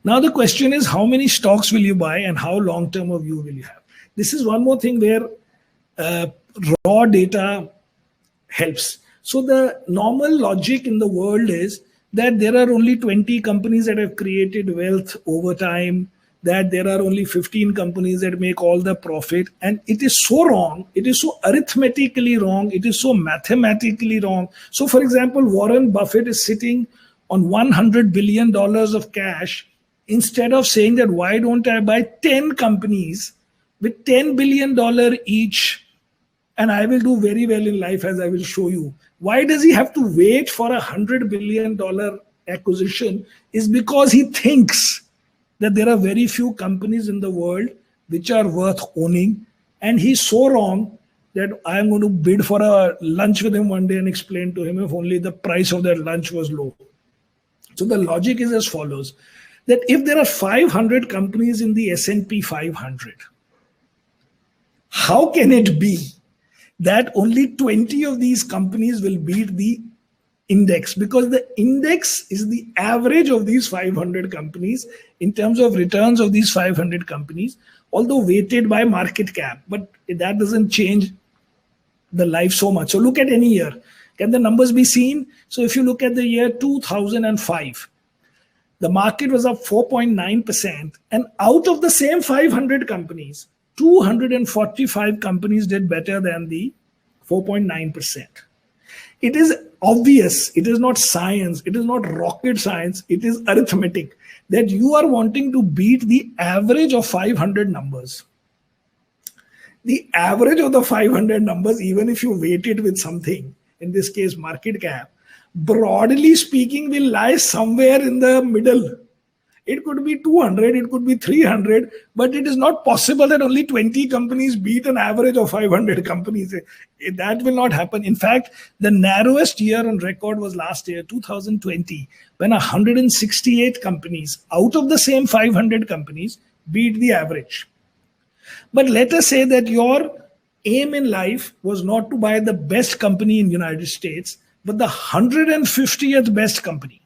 Now the question is, how many stocks will you buy and how long-term a view will you have? This is one more thing where raw data helps. So the normal logic in the world is that there are only 20 companies that have created wealth over time, that there are only 15 companies that make all the profit. And it is so wrong. It is so arithmetically wrong. It is so mathematically wrong. So for example, Warren Buffett is sitting on $100 billion of cash. Instead of saying that, why don't I buy 10 companies with $10 billion each, and I will do very well in life, as I will show you. Why does he have to wait for $100 billion acquisition? Is because he thinks that there are very few companies in the world which are worth owning. And he's so wrong that I'm going to bid for a lunch with him one day and explain to him if only the price of that lunch was low. So the logic is as follows, that if there are 500 companies in the S&P 500, how can it be that only 20 of these companies will beat the index? Because the index is the average of these 500 companies in terms of returns of these 500 companies, although weighted by market cap. But that doesn't change the life so much. So look at any year. Can the numbers be seen? So if you look at the year 2005, the market was up 4.9%. And out of the same 500 companies, 245 companies did better than the 4.9%. It is obvious, it is not science, it is not rocket science, it is arithmetic, that you are wanting to beat the average of 500 numbers. The average of the 500 numbers, even if you weight it with something, in this case market cap, broadly speaking will lie somewhere in the middle. It could be 200, it could be 300, but it is not possible that only 20 companies beat an average of 500 companies. That will not happen. In fact, the narrowest year on record was last year, 2020, when 168 companies out of the same 500 companies beat the average. But let us say that your aim in life was not to buy the best company in the United States, but the 150th best company.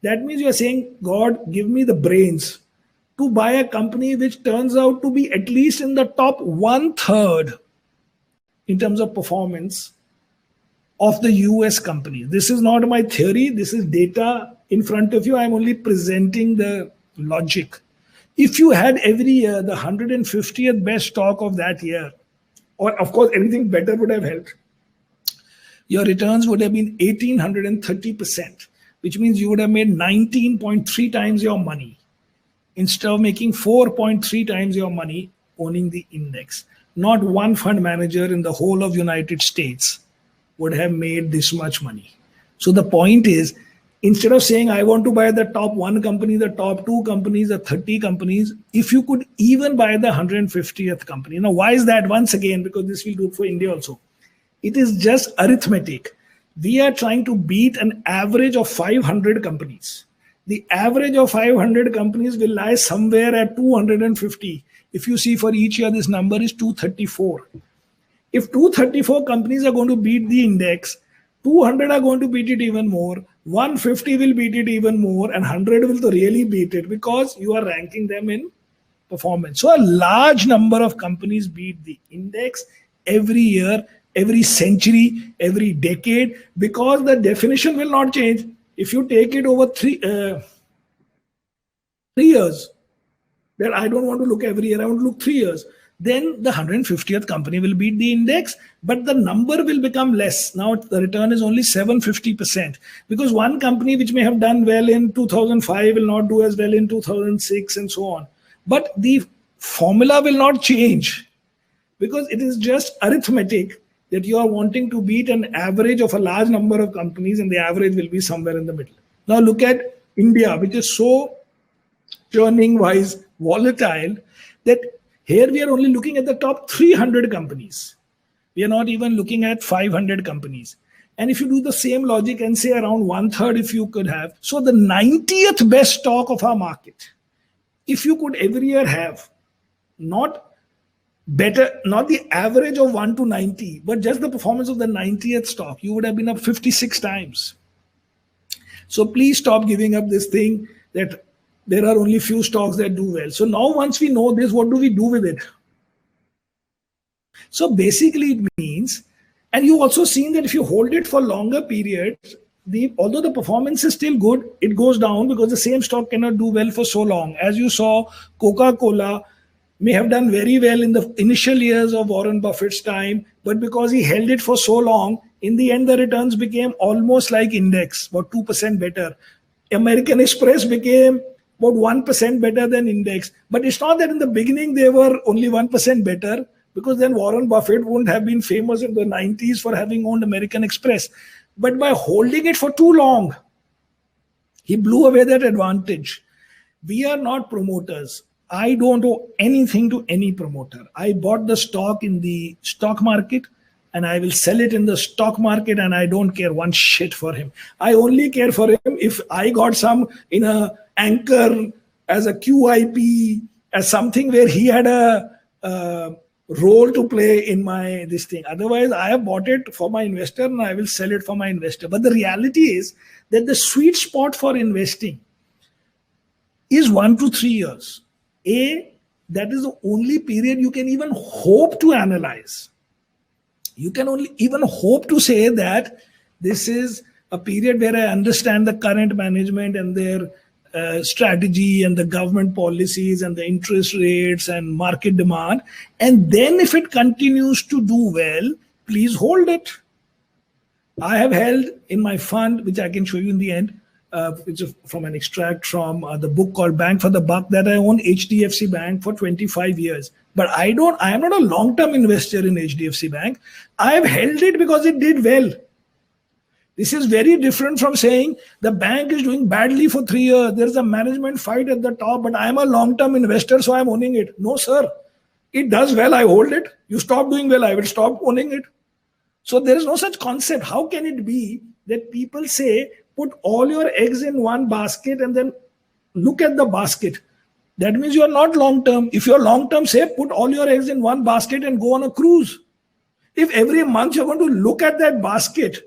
That means you are saying, God, give me the brains to buy a company which turns out to be at least in the top 1/3 in terms of performance of the US company. This is not my theory. This is data in front of you. I'm only presenting the logic. If you had every year the 150th best stock of that year, or of course anything better would have helped, your returns would have been 1830%, which means you would have made 19.3 times your money instead of making 4.3 times your money owning the index. Not one fund manager in the whole of United States would have made this much money. So the point is, instead of saying, I want to buy the top 1 company, the top 2 companies, the 30 companies, if you could even buy the 150th company. Now, why is that? Once again, because this will do for India also. It is just arithmetic. We are trying to beat an average of 500 companies. The average of 500 companies will lie somewhere at 250. If you see for each year, this number is 234. If 234 companies are going to beat the index, 200 are going to beat it even more, 150 will beat it even more, and 100 will really beat it because you are ranking them in performance. So a large number of companies beat the index every year, every century, every decade, because the definition will not change. If you take it over 3 years, that I don't want to look every year, I want to look 3 years, then the 150th company will beat the index, but the number will become less. Now the return is only 750%, because one company which may have done well in 2005 will not do as well in 2006 and so on. But the formula will not change, because it is just arithmetic that you are wanting to beat an average of a large number of companies, and the average will be somewhere in the middle. Now look at India, which is so churning-wise volatile, that here we are only looking at the top 300 companies. We are not even looking at 500 companies. And if you do the same logic and say around 1/3 if you could have, so the 90th best stock of our market, if you could every year have not the average of 1 to 90, but just the performance of the 90th stock, you would have been up 56 times. So please stop giving up this thing that There are only few stocks that do well. So now once we know this, what do we do with it? So basically it means, and you also seen that if you hold it for longer periods, although the performance is still good, it goes down because the same stock cannot do well for so long. As you saw, Coca-Cola may have done very well in the initial years of Warren Buffett's time, but because he held it for so long, in the end the returns became almost like index, about 2% better. American Express became about 1% better than index. But it's not that in the beginning they were only 1% better, because then Warren Buffett wouldn't have been famous in the 90s for having owned American Express. But by holding it for too long, he blew away that advantage. We are not promoters. I don't owe anything to any promoter. I bought the stock in the stock market and I will sell it in the stock market, and I don't care one shit for him. I only care for him if I got some in a anchor as a QIP, as something where he had a role to play in my this thing. Otherwise, I have bought it for my investor and I will sell it for my investor. But the reality is that the sweet spot for investing is 1 to 3 years. That is the only period you can even hope to analyze. You can only even hope to say that this is a period where I understand the current management and their strategy and the government policies and the interest rates and market demand. And then if it continues to do well, please hold it. I have held in my fund, which I can show you in the end, which is from an extract from the book called Bank for the Buck, that I own HDFC Bank for 25 years. But I am not a long-term investor in HDFC Bank. I have held it because it did well. This is very different from saying the bank is doing badly for 3 years. There is a management fight at the top, but I am a long-term investor, so I am owning it. No, sir. It does well, I hold it. You stop doing well, I will stop owning it. So there is no such concept. How can it be that people say, put all your eggs in one basket and then look at the basket? That means you are not long-term. If you are long-term, say, put all your eggs in one basket and go on a cruise. If every month you're going to look at that basket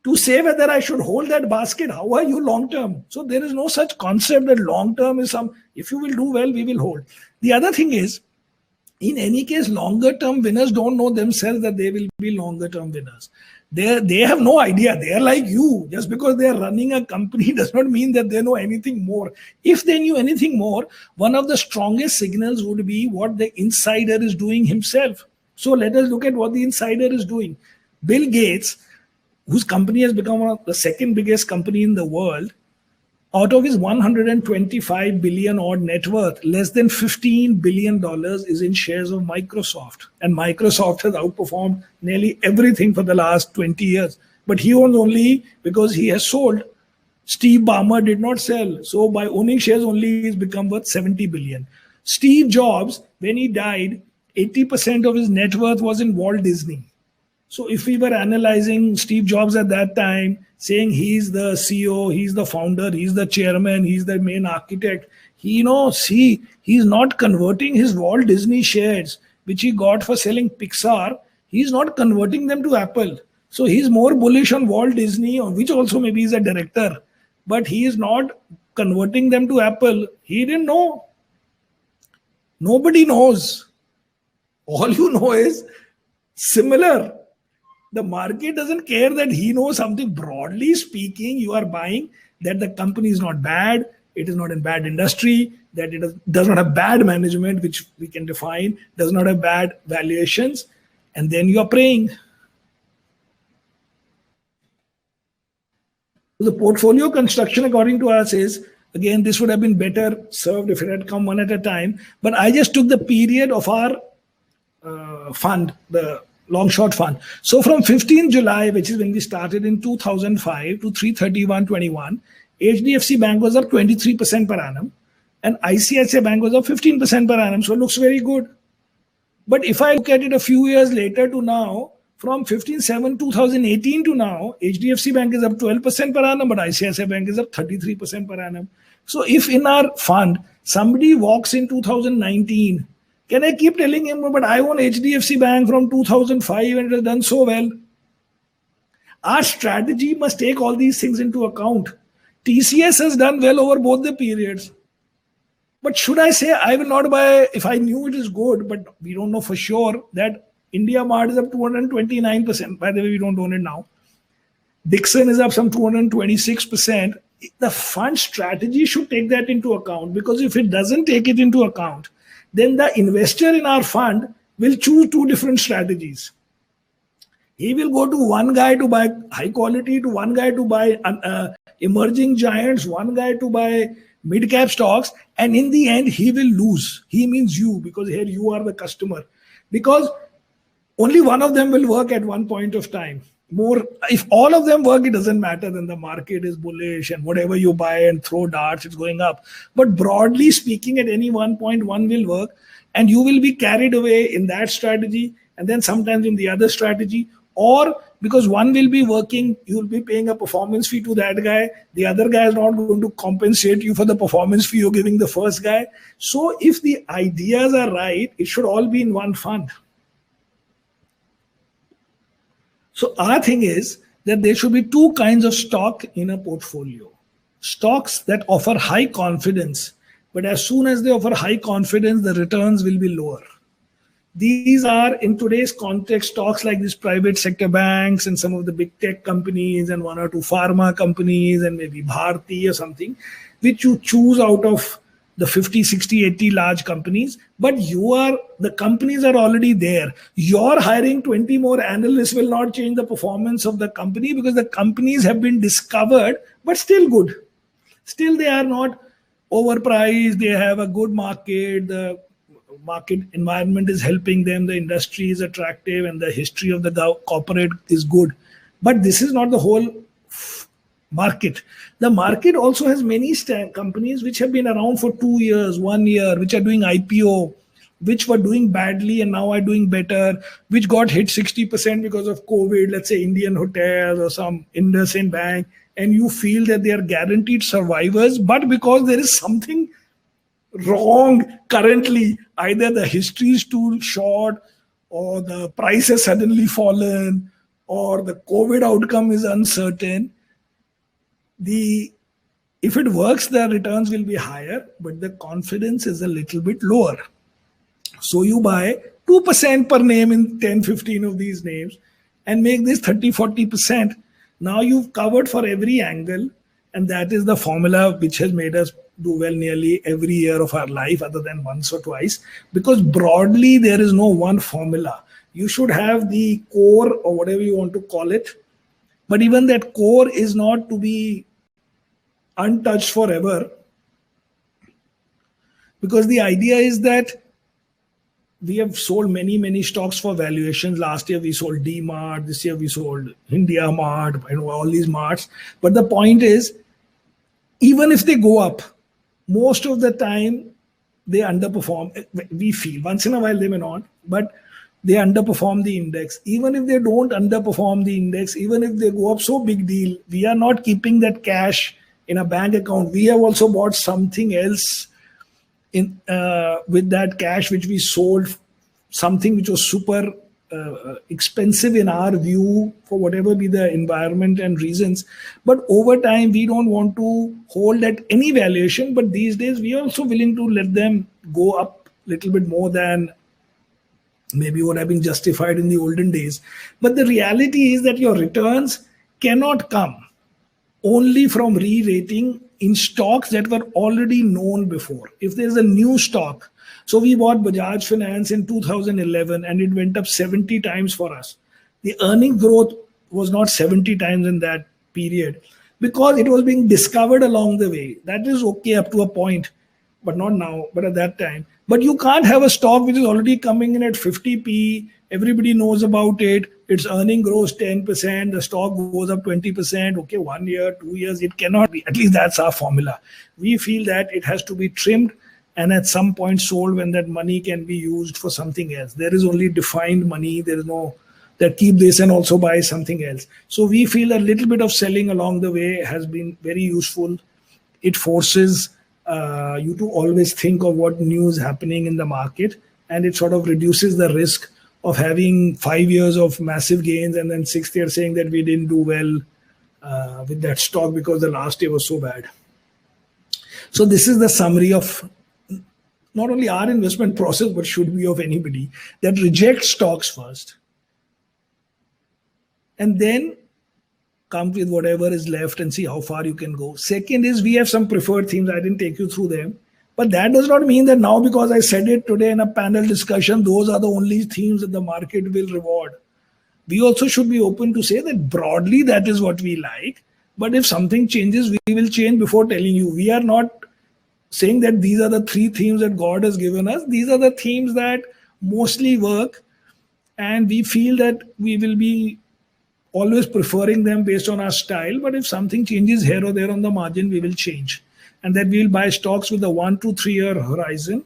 to say whether I should hold that basket, how are you long-term? So there is no such concept that long-term is some, if you will do well, we will hold. The other thing is, in any case, longer-term winners don't know themselves that they will be longer-term winners. They have no idea. They are like you. Just because they are running a company does not mean that they know anything more. If they knew anything more, one of the strongest signals would be what the insider is doing himself. So let us look at what the insider is doing. Bill Gates, whose company has become the second biggest company in the world, out of his 125 billion odd net worth, less than $15 billion is in shares of Microsoft. And Microsoft has outperformed nearly everything for the last 20 years. But he owns only because he has sold. Steve Ballmer did not sell. So by owning shares only, he's become worth 70 billion. Steve Jobs, when he died, 80% of his net worth was in Walt Disney. So if we were analyzing Steve Jobs at that time, saying he's the CEO, he's the founder, he's the chairman, he's the main architect, he's not converting his Walt Disney shares, which he got for selling Pixar, he's not converting them to Apple. So he's more bullish on Walt Disney, which also maybe he's a director, but he is not converting them to Apple. He didn't know. Nobody knows. All you know is similar. The market doesn't care that he knows something. Broadly speaking, you are buying that the company is not bad, it is not in bad industry, that it does not have bad management, which we can define, does not have bad valuations, and then you are praying. The portfolio construction, according to us, is, again, this would have been better served if it had come one at a time, but I just took the period of our fund, the long short fund. So from 15 July, which is when we started in 2005 to 3/31/21, HDFC Bank was up 23% per annum and ICICI Bank was up 15% per annum. So it looks very good. But if I look at it a few years later to now, from 2018 to now, HDFC Bank is up 12% per annum, but ICICI Bank is up 33% per annum. So if in our fund, somebody walks in 2019, can I keep telling him, but I own HDFC Bank from 2005 and it has done so well? Our strategy must take all these things into account. TCS has done well over both the periods. But should I say I will not buy if I knew it is good, but we don't know for sure that India Mart is up 229%. By the way, we don't own it now. Dixon is up some 226%. The fund strategy should take that into account, because if it doesn't take it into account, then the investor in our fund will choose two different strategies. He will go to one guy to buy high quality, to one guy to buy emerging giants, one guy to buy mid cap stocks, and in the end he will lose. He means you, because here you are the customer, because only one of them will work at one point of time. More, if all of them work, it doesn't matter, then the market is bullish and whatever you buy and throw darts, it's going up. But broadly speaking, at any one point, one will work, and you will be carried away in that strategy, and then sometimes in the other strategy. Or because one will be working, you will be paying a performance fee to that guy. The other guy is not going to compensate you for the performance fee you're giving the first guy. So if the ideas are right, it should all be in one fund. So our thing is that there should be two kinds of stock in a portfolio. Stocks that offer high confidence, but as soon as they offer high confidence, the returns will be lower. These are, in today's context, stocks like these private sector banks and some of the big tech companies and one or two pharma companies and maybe Bharti or something, which you choose out of the 50, 60, 80 large companies. But the companies are already there. Your hiring 20 more analysts will not change the performance of the company, because the companies have been discovered, but still good. Still, they are not overpriced. They have a good market. The market environment is helping them, the industry is attractive, and the history of the corporate is good. But this is not the whole market. The market also has many companies which have been around for 2 years, 1 year, which are doing IPO, which were doing badly and now are doing better, which got hit 60% because of COVID, let's say Indian Hotels or some IndusInd Bank, and you feel that they are guaranteed survivors, but because there is something wrong currently, either the history is too short, or the price has suddenly fallen, or the COVID outcome is uncertain, if it works, the returns will be higher, but the confidence is a little bit lower. So you buy 2% per name in 10, 15 of these names and make this 30, 40%. Now you've covered for every angle, and that is the formula which has made us do well nearly every year of our life, other than once or twice, because broadly there is no one formula. You should have the core, or whatever you want to call it, but even that core is not to be untouched forever, because the idea is that we have sold many stocks for valuations. Last year we sold D-Mart, this year we sold India Mart, all these marts. But the point is, even if they go up, most of the time they underperform. We feel once in a while they may not, but they underperform the index. Even if they don't underperform the index, even if they go up, so big deal. We are not keeping that cash in a bank account. We have also bought something else in with that cash, which we sold, something which was super expensive in our view, for whatever be the environment and reasons. But over time, we don't want to hold at any valuation. But these days, we are also willing to let them go up a little bit more than maybe would have been justified in the olden days. But the reality is that your returns cannot come only from re-rating in stocks that were already known before. If there's a new stock, so we bought Bajaj Finance in 2011 and it went up 70 times for us. The earning growth was not 70 times in that period, because it was being discovered along the way. That is okay up to a point, but not now, but at that time. But you can't have a stock which is already coming in at 50p, everybody knows about it, its earning grows 10%, the stock goes up 20%, okay, 1 year, 2 years, it cannot be. At least that's our formula. We feel that it has to be trimmed and at some point sold when that money can be used for something else. There is only defined money, there is no that keep this and also buy something else. So we feel a little bit of selling along the way has been very useful. It forces you to always think of what new is happening in the market, and it sort of reduces the risk of having 5 years of massive gains and then 6th year saying that we didn't do well with that stock because the last year was so bad. So this is the summary of not only our investment process, but should be of anybody, that reject stocks first and then come with whatever is left and see how far you can go. Second is we have some preferred themes. I didn't take you through them. But that does not mean that now, because I said it today in a panel discussion, those are the only themes that the market will reward. We also should be open to say that broadly that is what we like. But if something changes, we will change before telling you. We are not saying that these are the 3 themes that God has given us. These are the themes that mostly work. And we feel that we will be always preferring them based on our style. But if something changes here or there on the margin, we will change. And that we will buy stocks with a 1 to 3 year horizon.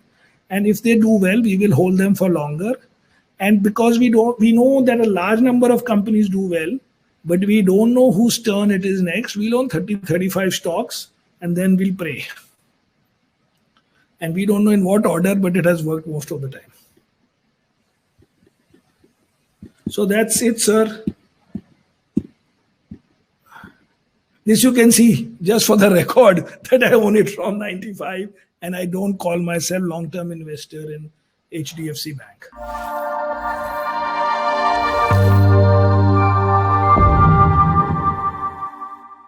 And if they do well, we will hold them for longer. And because we know that a large number of companies do well, but we don't know whose turn it is next, we'll own 30, 35 stocks and then we'll pray. And we don't know in what order, but it has worked most of the time. So that's it, sir. This you can see just for the record that I own it from 95 and I don't call myself long-term investor in HDFC Bank.